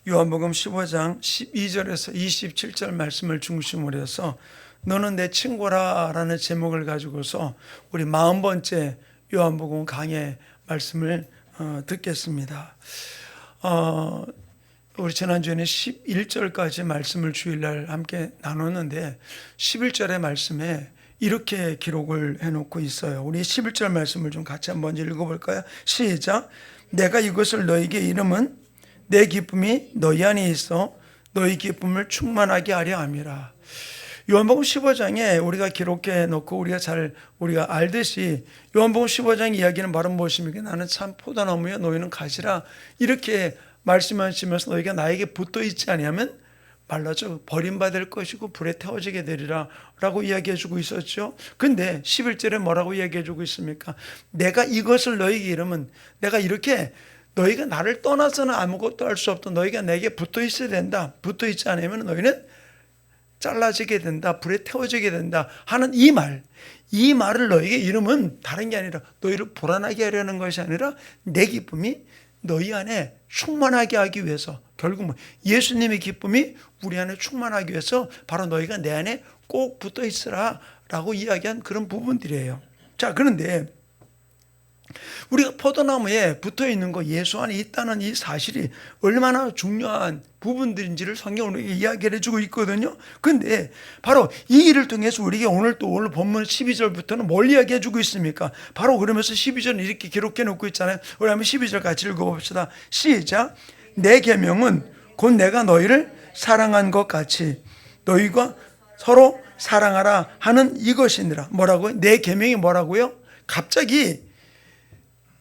요한복음 15장 12절에서 27절 말씀을 중심으로 해서 너는 내 친구라 라는 제목을 가지고서 우리 40번째 요한복음 강의 말씀을 듣겠습니다. 우리 지난주에는 11절까지 말씀을 주일날 함께 나눴는데 11절의 말씀에 이렇게 기록을 해놓고 있어요. 우리 11절 말씀을 좀 같이 한번 읽어볼까요? 시작. 내가 이것을 너에게 이름은 내 기쁨이 너희 안에 있어 너희 기쁨을 충만하게 하려 함이라. 요한복음 15장에 우리가 기록해 놓고 우리가 알듯이 요한복음 15장 이야기는 바로 무엇입니까? 나는 참 포도나무여 너희는 가지라 이렇게 말씀하시면서 너희가 나에게 붙어 있지 아니하면 말라져 버림받을 것이고 불에 태워지게 되리라 라고 이야기해 주고 있었죠. 근데 11절에 뭐라고 이야기해 주고 있습니까? 내가 이것을 너희에게 이름은 내가 이렇게 너희가 나를 떠나서는 아무것도 할 수 없던 너희가 내게 붙어 있어야 된다. 붙어 있지 않으면 너희는 잘라지게 된다. 불에 태워지게 된다 하는 이 말을 너희에게 이름은 다른 게 아니라 너희를 불안하게 하려는 것이 아니라 내 기쁨이 너희 안에 충만하게 하기 위해서 결국 예수님의 기쁨이 우리 안에 충만하기 위해서 바로 너희가 내 안에 꼭 붙어 있으라 라고 이야기한 그런 부분들이에요. 자, 그런데 우리가 포도나무에 붙어 있는 거 예수 안에 있다는 이 사실이 얼마나 중요한 부분들인지를 성경으로 이야기를 해주고 있거든요. 근데 바로 이 일을 통해서 우리에게 오늘 본문 12절부터는 뭘 이야기해 주고 있습니까? 바로 그러면서 12절은 이렇게 기록해 놓고 있잖아요. 우리 한번 12절 같이 읽어봅시다. 시작. 내 계명은 곧 내가 너희를 사랑한 것 같이 너희가 서로 사랑하라 하는 이것이니라. 뭐라고요? 내 계명이 뭐라고요? 갑자기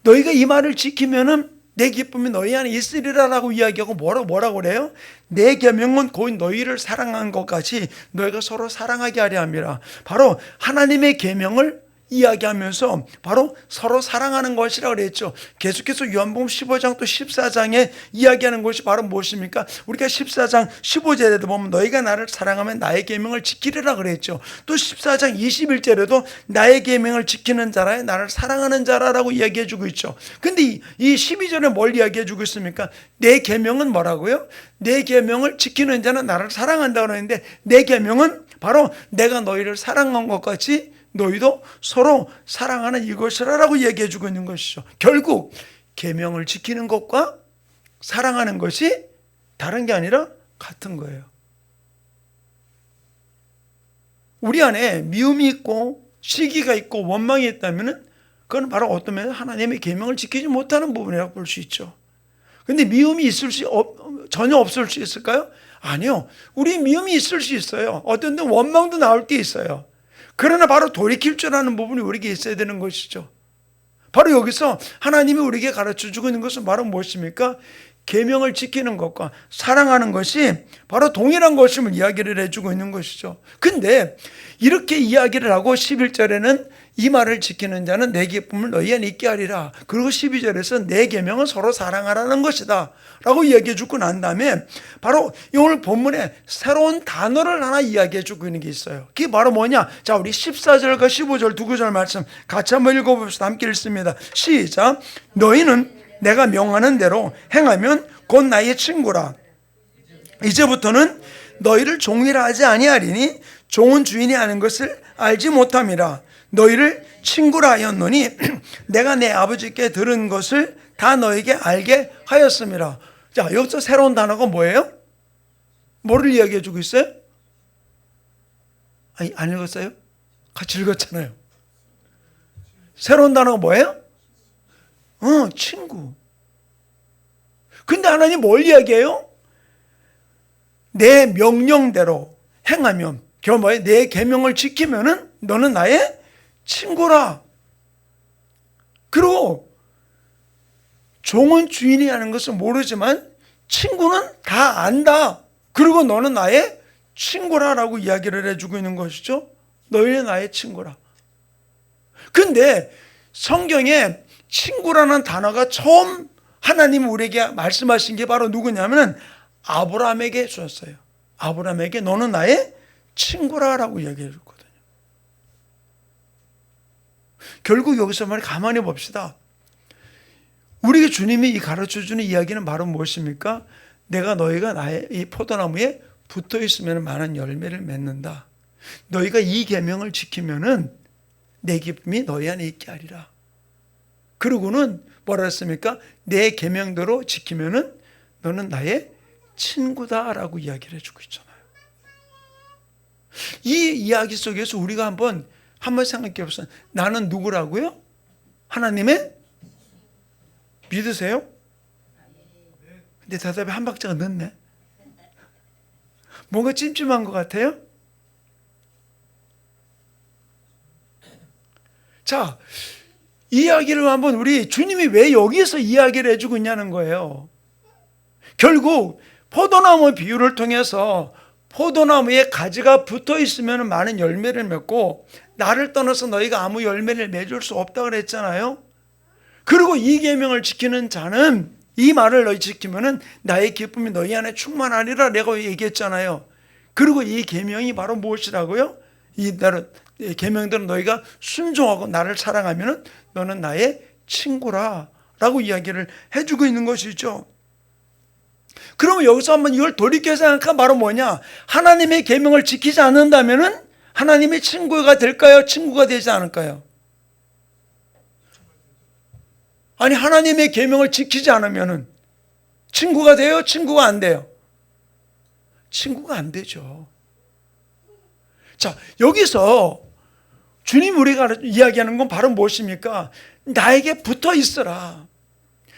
너희가 이 말을 지키면은 내 기쁨이 너희 안에 있으리라라고 이야기하고 뭐라고 그래요? 내 계명은 곧 너희를 사랑한 것 같이 너희가 서로 사랑하게 하려 함이라. 바로 하나님의 계명을 이야기하면서 바로 서로 사랑하는 것이라고 그랬죠. 계속해서 요한복음 15장 또 14장에 이야기하는 것이 바로 무엇입니까? 우리가 14장 15절에도 보면 너희가 나를 사랑하면 나의 계명을 지키리라 그랬죠. 또 14장 21절에도 나의 계명을 지키는 자라 나를 사랑하는 자라라고 이야기해 주고 있죠. 근데 이 12절에 뭘 이야기해 주고 있습니까? 내 계명은 뭐라고요? 내 계명을 지키는 자는 나를 사랑한다고 그러는데 내 계명은 바로 내가 너희를 사랑한 것 같이 너희도 서로 사랑하는 이것이라고 얘기해 주고 있는 것이죠. 결국 계명을 지키는 것과 사랑하는 것이 다른 게 아니라 같은 거예요. 우리 안에 미움이 있고 시기가 있고 원망이 있다면 그건 바로 어떤 면에서 하나님의 계명을 지키지 못하는 부분이라고 볼 수 있죠. 근데 미움이 전혀 없을 수 있을까요? 아니요. 우리 미움이 있을 수 있어요. 어떤 데 원망도 나올 때 있어요. 그러나 바로 돌이킬 줄 아는 부분이 우리에게 있어야 되는 것이죠. 바로 여기서 하나님이 우리에게 가르쳐주고 있는 것은 바로 무엇입니까? 계명을 지키는 것과 사랑하는 것이 바로 동일한 것임을 이야기를 해주고 있는 것이죠. 근데 이렇게 이야기를 하고 11절에는 이 말을 지키는 자는 내 기쁨을 너희 안에 있게 하리라. 그리고 12절에서 내 계명은 서로 사랑하라는 것이다 라고 이야기해 주고 난 다음에 바로 오늘 본문에 새로운 단어를 하나 이야기해 주고 있는 게 있어요. 그게 바로 뭐냐? 자, 우리 14절과 15절 두 구절 말씀 같이 한번 읽어봅시다. 함께 읽습니다. 시작. 너희는 내가 명하는 대로 행하면 곧 나의 친구라. 이제부터는 너희를 종이라 하지 아니하리니 종은 주인이 아는 것을 알지 못함이라. 너희를 친구라 하였노니 내가 내 아버지께 들은 것을 다 너에게 알게 하였음이라. 자, 여기서 새로운 단어가 뭐예요? 뭐를 이야기해 주고 있어요? 아니, 안 읽었어요? 같이 읽었잖아요. 새로운 단어가 뭐예요? 친구. 근데 하나님 뭘 이야기해요? 내 명령대로 행하면, 결국 뭐예요? 내 계명을 지키면은 너는 나의 친구라. 그리고 종은 주인이 하는 것은 모르지만 친구는 다 안다. 그리고 너는 나의 친구라라고 이야기를 해주고 있는 것이죠. 너희는 나의 친구라. 근데 성경에 친구라는 단어가 처음 하나님 우리에게 말씀하신 게 바로 누구냐면 아브라함에게 주셨어요. 아브라함에게 너는 나의 친구라라고 이야기해 줬거든요. 결국 여기서 말 가만히 봅시다. 우리에게 주님이 가르쳐주는 이야기는 바로 무엇입니까? 내가 너희가 나의 이 포도나무에 붙어 있으면 많은 열매를 맺는다. 너희가 이 계명을 지키면은 내 기쁨이 너희 안에 있게 하리라. 그러고는 뭐라 했습니까? 내 계명대로 지키면은 너는 나의 친구다라고 이야기를 해주고 있잖아요. 이 이야기 속에서 우리가 한번 생각해 보세요. 나는 누구라고요? 하나님의 믿으세요? 근데 대답에 한 박자가 늦네. 뭔가 찜찜한 것 같아요? 자, 이야기를 한번 우리 주님이 왜 여기서 이야기를 해주고 있냐는 거예요. 결국 포도나무 비유를 통해서 포도나무에 가지가 붙어 있으면 많은 열매를 맺고 나를 떠나서 너희가 아무 열매를 맺을 수 없다고 그랬잖아요. 그리고 이 계명을 지키는 자는 이 말을 너희 지키면은 나의 기쁨이 너희 안에 충만하리라 내가 얘기했잖아요. 그리고 이 계명이 바로 무엇이라고요? 이 계명대로 너희가 순종하고 나를 사랑하면은 너는 나의 친구라라고 이야기를 해주고 있는 것이죠. 그러면 여기서 한번 이걸 돌이켜 생각하면 바로 뭐냐? 하나님의 계명을 지키지 않는다면은 하나님의 친구가 될까요? 친구가 되지 않을까요? 아니, 하나님의 계명을 지키지 않으면은 친구가 돼요? 친구가 안 돼요? 친구가 안 되죠. 자, 여기서 주님 우리가 이야기하는 건 바로 무엇입니까? 나에게 붙어 있어라.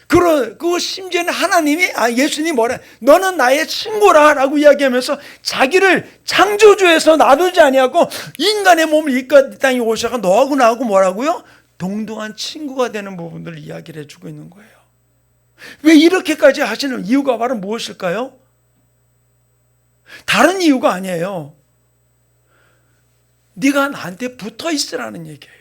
그리고 심지어는 하나님이, 예수님이 뭐래? 너는 나의 친구라 라고 이야기하면서 자기를 창조주에서 놔두지 아니하고 인간의 몸을 이 땅에 오셔서 너하고 나하고 뭐라고요? 동등한 친구가 되는 부분들을 이야기를 해주고 있는 거예요. 왜 이렇게까지 하시는 이유가 바로 무엇일까요? 다른 이유가 아니에요. 네가 나한테 붙어 있으라는 얘기예요.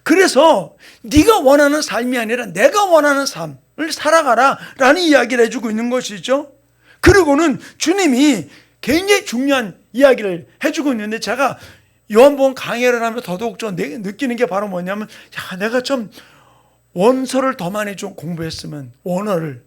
그래서 네가 원하는 삶이 아니라 내가 원하는 삶을 살아가라 라는 이야기를 해주고 있는 것이죠. 그리고는 주님이 굉장히 중요한 이야기를 해주고 있는데 제가 요한복음 강해를 하면 더더욱 좀 느끼는 게 바로 뭐냐면, 내가 좀 원서를 더 많이 좀 공부했으면, 원어를,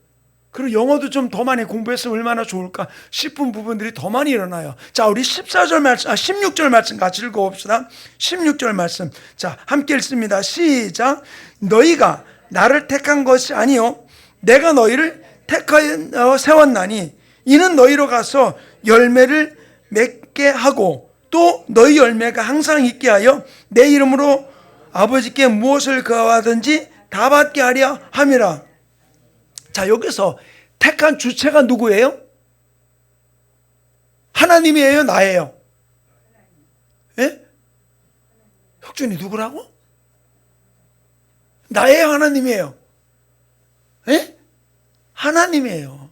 그리고 영어도 좀 더 많이 공부했으면 얼마나 좋을까 싶은 부분들이 더 많이 일어나요. 자, 우리 14절 말씀, 16절 말씀 같이 읽어봅시다. 16절 말씀. 자, 함께 읽습니다. 시작. 너희가 나를 택한 것이 아니요 내가 너희를 택하여 세웠나니 이는 너희로 가서 열매를 맺게 하고 또 너희 열매가 항상 있게 하여 내 이름으로 아버지께 무엇을 구하든지 다 받게 하려 함이라. 자, 여기서 택한 주체가 누구예요? 하나님이에요? 나예요? 예? 혁준이 누구라고? 나예요? 하나님이에요? 예? 하나님이에요.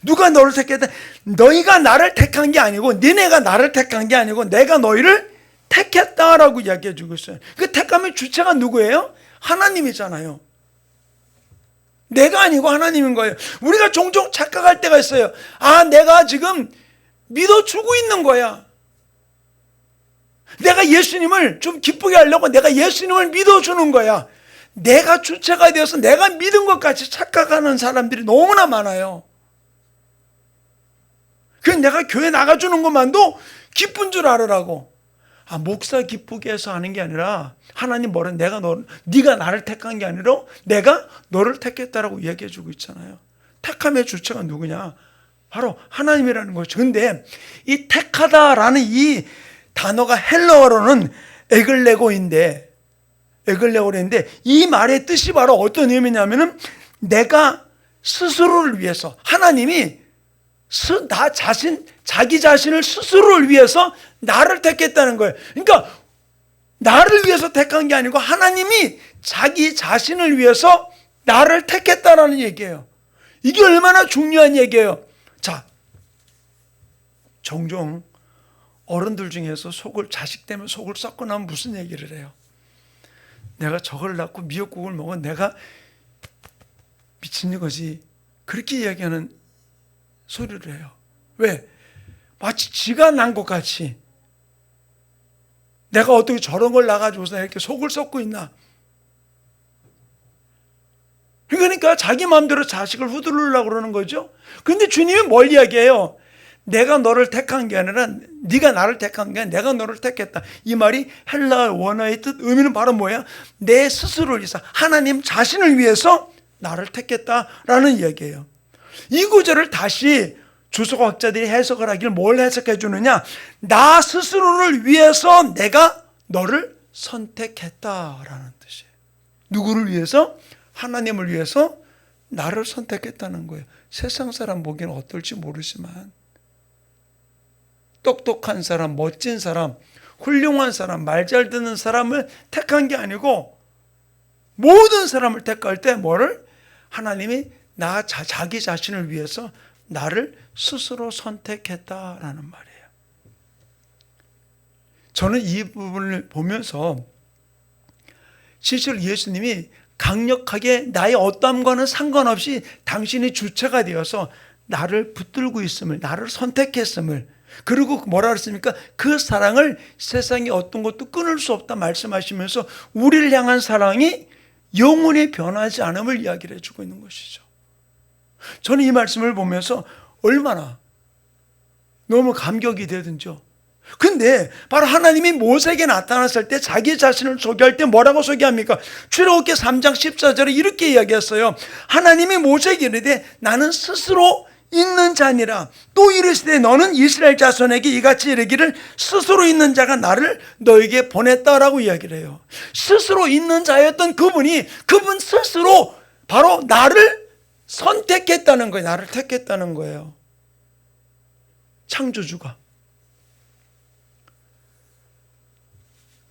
누가 너를 택했다? 너희가 나를 택한 게 아니고, 너네가 나를 택한 게 아니고 내가 너희를 택했다라고 이야기해 주고 있어요. 그 택함의 주체가 누구예요? 하나님이잖아요. 내가 아니고 하나님인 거예요. 우리가 종종 착각할 때가 있어요. 내가 지금 믿어주고 있는 거야. 내가 예수님을 좀 기쁘게 하려고 내가 예수님을 믿어주는 거야. 내가 주체가 되어서 내가 믿은 것 같이 착각하는 사람들이 너무나 많아요. 그냥 내가 교회 나가주는 것만도 기쁜 줄 알으라고. 목사 기쁘게 해서 하는 게 아니라 하나님 뭐래? 네가 나를 택한 게 아니라 내가 너를 택했다라고 이야기해 주고 있잖아요. 택함의 주체가 누구냐? 바로 하나님이라는 거죠. 그런데 이 택하다라는 이 단어가 헬라어로는 에글레고인데 이 말의 뜻이 바로 어떤 의미냐면은 내가 스스로를 위해서, 하나님이 자기 자신을 스스로를 위해서 나를 택했다는 거예요. 그러니까 나를 위해서 택한 게 아니고 하나님이 자기 자신을 위해서 나를 택했다라는 얘기예요. 이게 얼마나 중요한 얘기예요. 자, 종종 어른들 중에서 자식 때문에 속을 썩고 나면 무슨 얘기를 해요? 내가 저걸 낳고 미역국을 먹은 내가 미친 거지. 그렇게 이야기하는 소리를 해요. 왜? 마치 지가 난 것 같이. 내가 어떻게 저런 걸 낳아줘서 이렇게 속을 썩고 있나? 그러니까 자기 마음대로 자식을 휘두르려고 그러는 거죠. 그런데 주님이 뭘 이야기해요? 내가 너를 택한 게 아니라 네가 나를 택한 게 아니라 내가 너를 택했다. 이 말이 헬라 원어의 뜻 의미는 바로 뭐야? 내 스스로를 위해서, 하나님 자신을 위해서 나를 택했다라는 이야기예요. 이 구절을 다시 주석학자들이 해석을 하기를 뭘 해석해 주느냐? 나 스스로를 위해서 내가 너를 선택했다라는 뜻이에요. 누구를 위해서? 하나님을 위해서 나를 선택했다는 거예요. 세상 사람 보기에는 어떨지 모르지만 똑똑한 사람, 멋진 사람, 훌륭한 사람, 말 잘 듣는 사람을 택한 게 아니고 모든 사람을 택할 때 뭐를? 하나님이 자기 자신을 위해서 나를 스스로 선택했다라는 말이에요. 저는 이 부분을 보면서 실제로 예수님이 강력하게 나의 어떠함과는 상관없이 당신이 주체가 되어서 나를 붙들고 있음을, 나를 선택했음을, 그리고 뭐라 그랬습니까? 그 사랑을 세상에 어떤 것도 끊을 수 없다 말씀하시면서 우리를 향한 사랑이 영원히 변하지 않음을 이야기를 해주고 있는 것이죠. 저는 이 말씀을 보면서 얼마나 너무 감격이 되든죠. 근데 바로 하나님이 모세에게 나타났을 때 자기 자신을 소개할 때 뭐라고 소개합니까? 출애굽기 3장 14절에 이렇게 이야기했어요. 하나님이 모세에게 이르되 나는 스스로 있는 자니라. 또 이르시되 너는 이스라엘 자손에게 이같이 이르기를 스스로 있는 자가 나를 너에게 보냈다라고 이야기를 해요. 스스로 있는 자였던 그분 스스로 바로 나를 선택했다는 거예요. 나를 택했다는 거예요. 창조주가.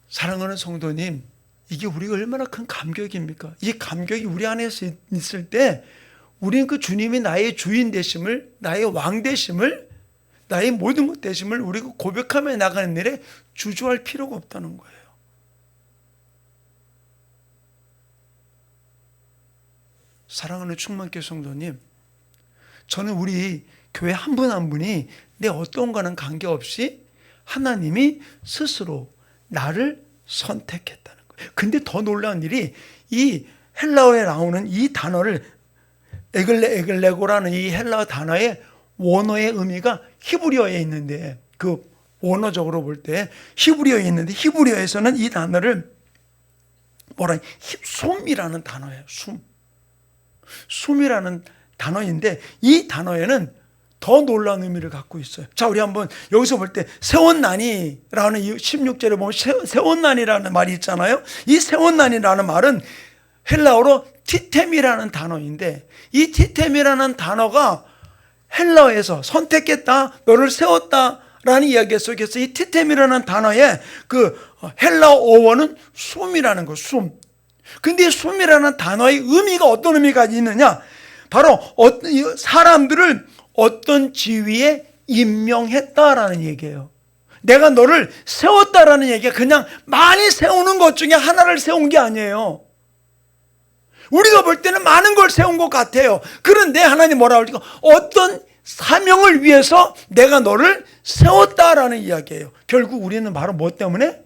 사랑하는 성도님, 이게 우리가 얼마나 큰 감격입니까? 이 감격이 우리 안에서 있을 때 우리는 그 주님이 나의 주인 되심을, 나의 왕 되심을, 나의 모든 것 되심을 우리가 고백하며 나가는 일에 주저할 필요가 없다는 거예요. 사랑하는 충만교회 성도님, 저는 우리 교회 한 분 한 분이 내 어떤 거는 관계없이 하나님이 스스로 나를 선택했다는 거예요. 근데 더 놀라운 일이 이 헬라어에 나오는 이 단어를 에글레고라는 이 헬라어 단어의 원어의 의미가 히브리어에 있는데, 그 원어적으로 볼 때 히브리어에 있는데, 히브리어에서는 이 단어를 숨이라는 단어예요. 숨이라는 단어인데 이 단어에는 더 놀라운 의미를 갖고 있어요. 자, 우리 한번 여기서 볼 때 세원난이라는 16절에 보면 세원난이라는 말이 있잖아요. 이 세원난이라는 말은 헬라어로 티템이라는 단어인데, 이 티템이라는 단어가 헬라어에서 선택했다, 너를 세웠다라는 이야기 속에서 이 티템이라는 단어의 그 헬라어 어원은 숨이라는 거, 숨. 근데 이 숨이라는 단어의 의미가 어떤 의미가 있느냐? 바로 사람들을 어떤 지위에 임명했다라는 얘기예요. 내가 너를 세웠다라는 얘기가 그냥 많이 세우는 것 중에 하나를 세운 게 아니에요. 우리가 볼 때는 많은 걸 세운 것 같아요. 그런데 하나님 뭐라고 할까? 어떤 사명을 위해서 내가 너를 세웠다라는 이야기예요. 결국 우리는 바로 뭐 때문에?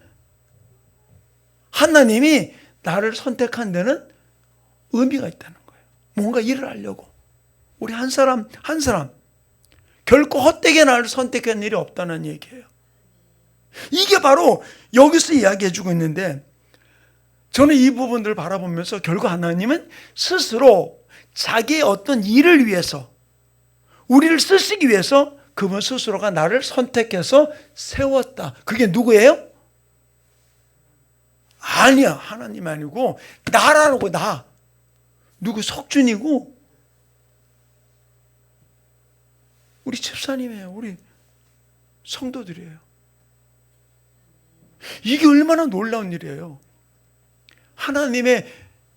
하나님이 나를 선택한 데는 의미가 있다는 거예요. 뭔가 일을 하려고. 우리 한 사람 한 사람 결코 헛되게 나를 선택한 일이 없다는 얘기예요. 이게 바로 여기서 이야기해 주고 있는데, 저는 이 부분들을 바라보면서 결국 하나님은 스스로 자기의 어떤 일을 위해서, 우리를 쓰시기 위해서 그분 스스로가 나를 선택해서 세웠다. 그게 누구예요? 아니야, 하나님 아니고 나라고. 나 누구? 석준이고 우리 집사님이에요. 우리 성도들이에요. 이게 얼마나 놀라운 일이에요. 하나님의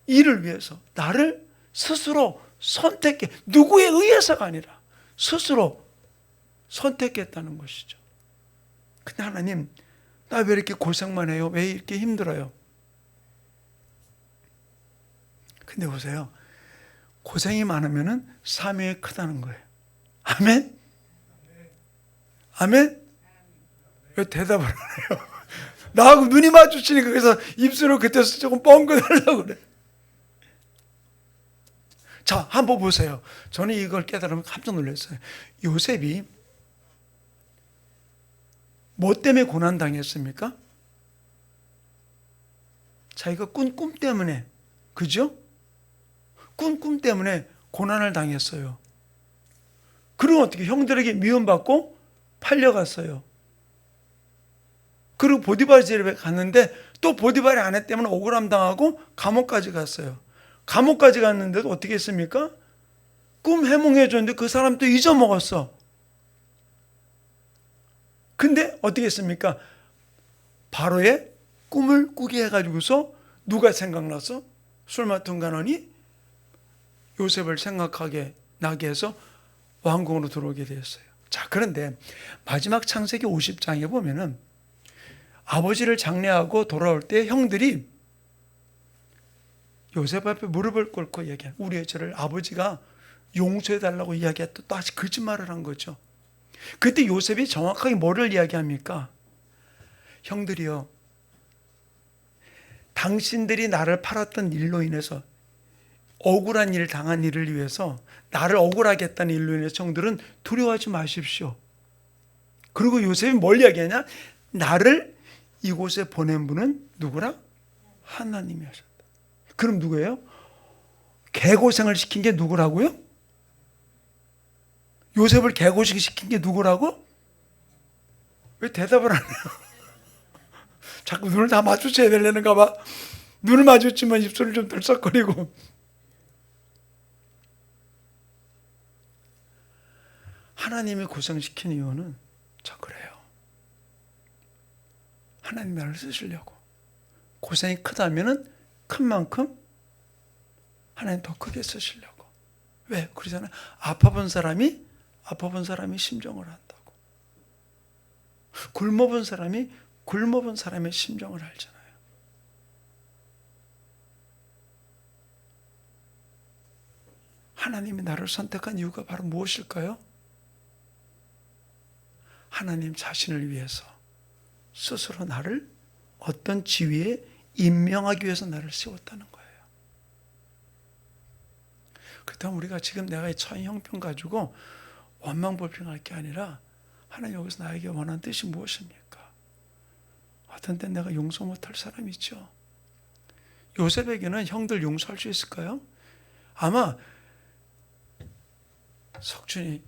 일을 위해서 나를 스스로 선택해, 누구에 의해서가 아니라 스스로 선택했다는 것이죠. 근데 하나님, 나 왜 이렇게 고생만 해요? 왜 이렇게 힘들어요? 근데 보세요, 고생이 많으면 사명이 크다는 거예요. 아멘? 아멘? 왜 대답을 안 해요? 나하고 눈이 마주치니까 그래서 입술을 그때 조금 뻥긋하려고 그래. 자, 한번 보세요. 저는 이걸 깨달으면 깜짝 놀랐어요. 요셉이 뭐 때문에 고난당했습니까? 자기가 꾼 꿈 때문에, 그죠? 꾼 꿈 때문에 고난을 당했어요. 그리고 어떻게 형들에게 미움받고 팔려갔어요. 그리고 보디발 집에 갔는데 또 보디발의 아내 때문에 억울함 당하고 감옥까지 갔어요. 감옥까지 갔는데도 어떻게 했습니까? 꿈 해몽해 줬는데 그 사람 또 잊어먹었어. 근데 어떻게 했습니까? 바로의 꿈을 꾸게 해가지고서 누가 생각나서 술 맡은 간원이 요셉을 생각하게 나게 해서 왕궁으로 들어오게 되었어요. 자, 그런데 마지막 창세기 50장에 보면은 아버지를 장례하고 돌아올 때 형들이 요셉 앞에 무릎을 꿇고 얘기한, 우리의 죄를 아버지가 용서해달라고 이야기했다. 또 다시 거짓말을 한 거죠. 그때 요셉이 정확하게 뭐를 이야기합니까? 형들이요, 당신들이 나를 팔았던 일로 인해서, 억울한 일 당한 일을 위해서, 나를 억울하게 했다는 일로 인해서 형들은 두려워하지 마십시오. 그리고 요셉이 뭘 이야기하냐? 나를 이곳에 보낸 분은 누구라? 하나님이 하셨다. 그럼 누구예요? 개고생을 시킨 게 누구라고요? 요셉을 개고생 시킨 게 누구라고? 왜 대답을 안 해요? 자꾸 눈을 다 마주쳐야 되려는가 봐. 눈을 마주치면 입술을 좀 들썩거리고. 하나님이 고생시킨 이유는 저 그래요. 하나님 나를 쓰시려고. 고생이 크다면은 큰 만큼 하나님 더 크게 쓰시려고. 왜? 그러잖아요. 아파본 사람이 심정을 한다고. 굶어본 사람의 심정을 알잖아요. 하나님이 나를 선택한 이유가 바로 무엇일까요? 하나님 자신을 위해서 스스로 나를 어떤 지위에 임명하기 위해서 나를 세웠다는 거예요. 그렇다면 우리가 지금 내가 이 처한 형편 가지고 원망불평할 게 아니라, 하나님 여기서 나에게 원하는 뜻이 무엇입니까? 어떤 때 내가 용서 못할 사람이 있죠. 요셉에게는 형들 용서할 수 있을까요? 아마 석준이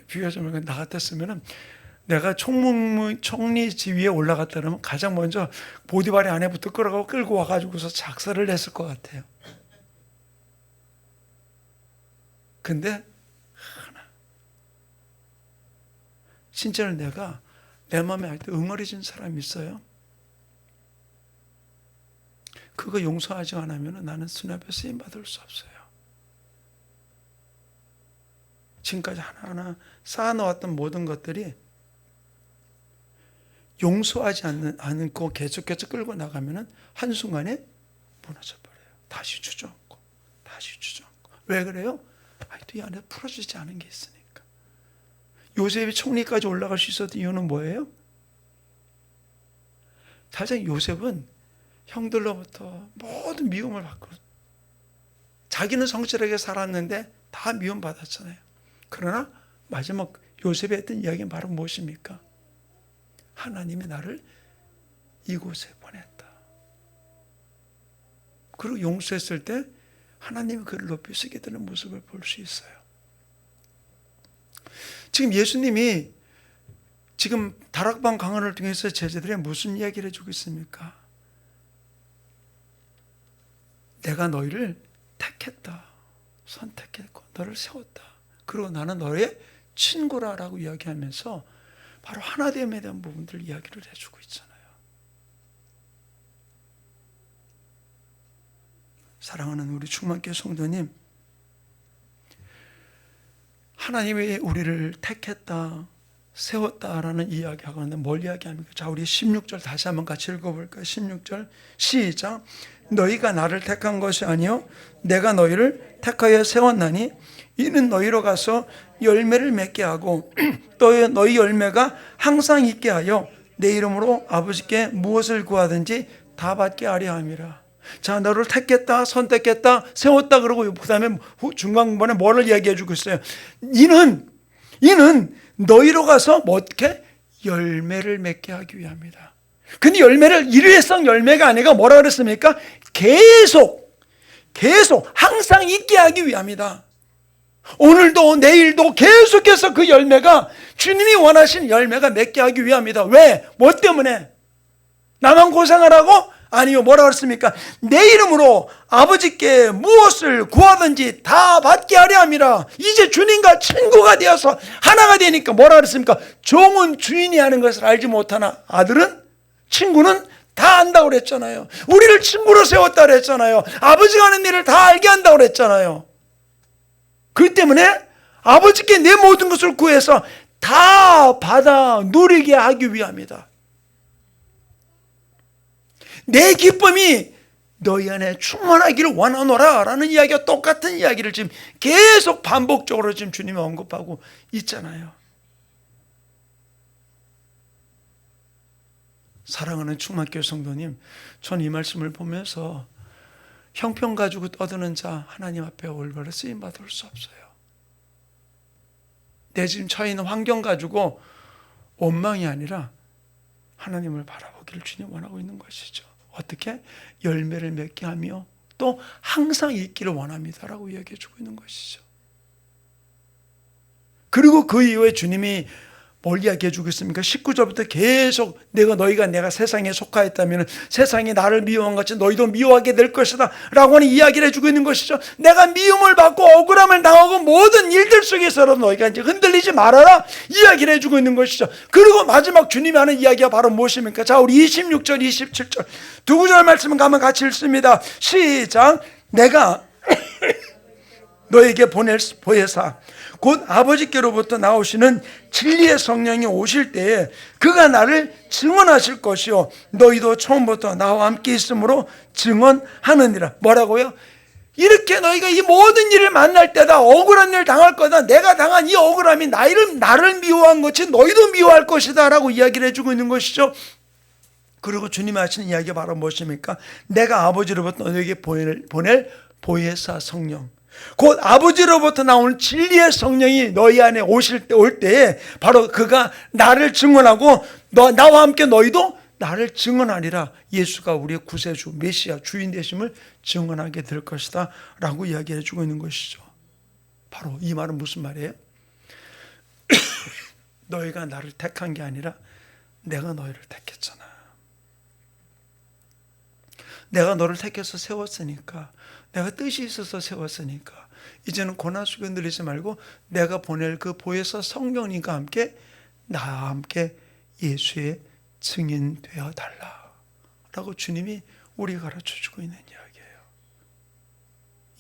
비교하자면 나 같았으면은, 내가 총리 지위에 올라갔다 그러면 가장 먼저 보디발의 아내부터 끌고 와가지고서 작사를 했을 것 같아요. 근데 진짜로 내가 내 마음에 할 때 응어리진 사람이 있어요. 그거 용서하지 않으면 나는 주님 앞에 쓰임 받을 수 없어요. 지금까지 하나하나 쌓아놓았던 모든 것들이 용서하지 않고 계속 끌고 나가면 한순간에 무너져버려요. 다시 주저앉고. 왜 그래요? 또 이 안에 풀어지지 않은 게 있으니까. 요셉이 총리까지 올라갈 수 있었던 이유는 뭐예요? 사실 요셉은 형들로부터 모든 미움을 받고, 자기는 성실하게 살았는데 다 미움받았잖아요. 그러나 마지막 요셉이 했던 이야기는 바로 무엇입니까? 하나님이 나를 이곳에 보냈다. 그리고 용서했을 때 하나님이 그를 높이 쓰게 되는 모습을 볼 수 있어요. 지금 예수님이 지금 다락방 강언을 통해서 제자들의 무슨 이야기를 해주고 있습니까? 내가 너희를 택했다. 선택했고 너를 세웠다. 그리고 나는 너의 친구라라고 이야기하면서 바로 하나됨에 대한 부분들을 이야기를 해주고 있잖아요. 사랑하는 우리 충만교회 성도님, 하나님이 우리를 택했다, 세웠다라는 이야기하고 있는데 뭘 이야기합니까? 자, 우리 16절 다시 한번 같이 읽어볼까요? 16절 시작. 너희가 나를 택한 것이 아니요 내가 너희를 택하여 세웠나니 이는 너희로 가서 열매를 맺게 하고 또 너희 열매가 항상 있게 하여 내 이름으로 아버지께 무엇을 구하든지 다 받게 하려 함이라. 자, 너를 택했다, 선택했다, 세웠다 그러고 그 다음에 중간부분에 뭐를 이야기해 주고 있어요? 이는 너희로 가서 뭐 어떻게? 열매를 맺게 하기 위함이다. 근데 열매를 일회성 열매가 아니라 뭐라 그랬습니까? 계속 항상 있게 하기 위함이다. 오늘도 내일도 계속해서 그 열매가 주님이 원하시는 열매가 맺게 하기 위함이다. 왜? 뭐 때문에? 나만 고생하라고? 아니요. 뭐라 그랬습니까? 내 이름으로 아버지께 무엇을 구하든지 다 받게 하려 함이라. 이제 주님과 친구가 되어서 하나가 되니까 뭐라 그랬습니까? 종은 주인이 하는 것을 알지 못하나 아들은, 친구는 다 안다고 그랬잖아요. 우리를 친구로 세웠다 그랬잖아요. 아버지가 하는 일을 다 알게 한다고 그랬잖아요. 그렇기 때문에 아버지께 내 모든 것을 구해서 다 받아 누리게 하기 위함이다. 내 기쁨이 너희 안에 충만하기를 원하노라 라는 이야기와 똑같은 이야기를 지금 계속 반복적으로 지금 주님이 언급하고 있잖아요. 사랑하는 충만교회 성도님, 전 이 말씀을 보면서 형편 가지고 떠드는 자 하나님 앞에 올바로 쓰임받을 수 없어요. 내 지금 처해 있는 환경 가지고 원망이 아니라 하나님을 바라보기를 주님 원하고 있는 것이죠. 어떻게? 열매를 맺게 하며 또 항상 있기를 원합니다라고 이야기해 주고 있는 것이죠. 그리고 그 이후에 주님이 뭘 이야기해 주고 있습니까? 19절부터 계속 내가 세상에 속하였다면 세상이 나를 미워한 같이 너희도 미워하게 될 것이다 라고 하는 이야기를 해주고 있는 것이죠. 내가 미움을 받고 억울함을 당하고 모든 일들 속에서도 너희가 이제 흔들리지 말아라 이야기를 해주고 있는 것이죠. 그리고 마지막 주님이 하는 이야기가 바로 무엇입니까? 자, 우리 26절 27절 두 구절 말씀을 가면 같이 읽습니다. 시작. 내가 너에게 보낼 보혜사 곧 아버지께로부터 나오시는 진리의 성령이 오실 때에 그가 나를 증언하실 것이요 너희도 처음부터 나와 함께 있으므로 증언하느니라. 뭐라고요? 이렇게 너희가 이 모든 일을 만날 때다 억울한 일 당할 거다. 내가 당한 이 억울함이 나를 미워한 것이 너희도 미워할 것이다 라고 이야기를 해주고 있는 것이죠. 그리고 주님이 하시는 이야기가 바로 무엇입니까? 내가 아버지로부터 너희에게 보낼 보혜사 성령, 곧 아버지로부터 나오는 진리의 성령이 너희 안에 올 때에 바로 그가 나를 증언하고 나와 함께 너희도 나를 증언하리라. 예수가 우리의 구세주 메시아 주인 되심을 증언하게 될 것이다 라고 이야기해 주고 있는 것이죠. 바로 이 말은 무슨 말이에요? 너희가 나를 택한 게 아니라 내가 너희를 택했잖아. 내가 너를 택해서 세웠으니까, 내가 뜻이 있어서 세웠으니까 이제는 고난 속에 흔들리지 말고 내가 보낼 그 보혜사 성령님과 함께 나와 함께 예수의 증인 되어 달라 라고 주님이 우리가 가르쳐주고 있는 이야기예요.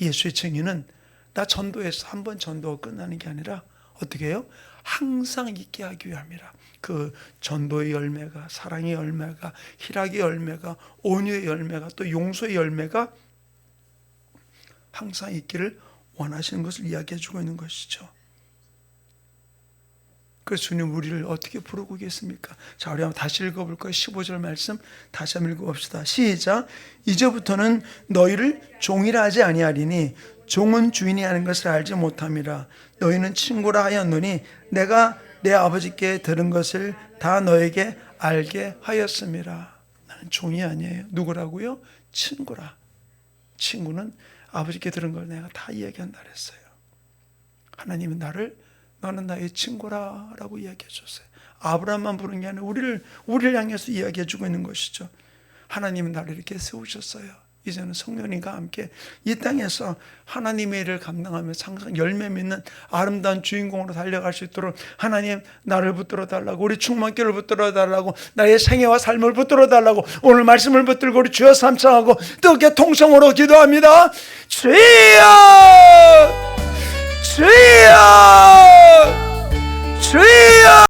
예수의 증인은 나 전도해서 한 번 전도가 끝나는 게 아니라 어떻게 해요? 항상 있게 하기 위함이라. 그 전도의 열매가, 사랑의 열매가, 희락의 열매가, 온유의 열매가, 또 용서의 열매가 항상 있기를 원하시는 것을 이야기해 주고 있는 것이죠. 그래서 주님 우리를 어떻게 부르고 계십니까? 자, 우리 한번 다시 읽어볼까요? 15절 말씀 다시 한번 읽어봅시다. 시작. 이제부터는 너희를 종이라 하지 아니하리니 종은 주인이 하는 것을 알지 못함이라. 너희는 친구라 하였노니 내가 내 아버지께 들은 것을 다 너에게 알게 하였음이라. 나는 종이 아니에요. 누구라고요? 친구라. 친구는 아버지께 들은 걸 내가 다 이야기한다 그랬어요. 하나님은 너는 나의 친구라 라고 이야기해 줬어요. 아브라함만 부른 게 아니라 우리를 향해서 이야기해 주고 있는 것이죠. 하나님은 나를 이렇게 세우셨어요. 이제는 성령님과 함께 이 땅에서 하나님의 일을 감당하면서 항상 열매 맺는 아름다운 주인공으로 달려갈 수 있도록 하나님 나를 붙들어 달라고, 우리 충만교를 붙들어 달라고, 나의 생애와 삶을 붙들어 달라고 오늘 말씀을 붙들고 우리 주여 삼창하고 뜨겁게 통성으로 기도합니다. 주여! 주여! 주여!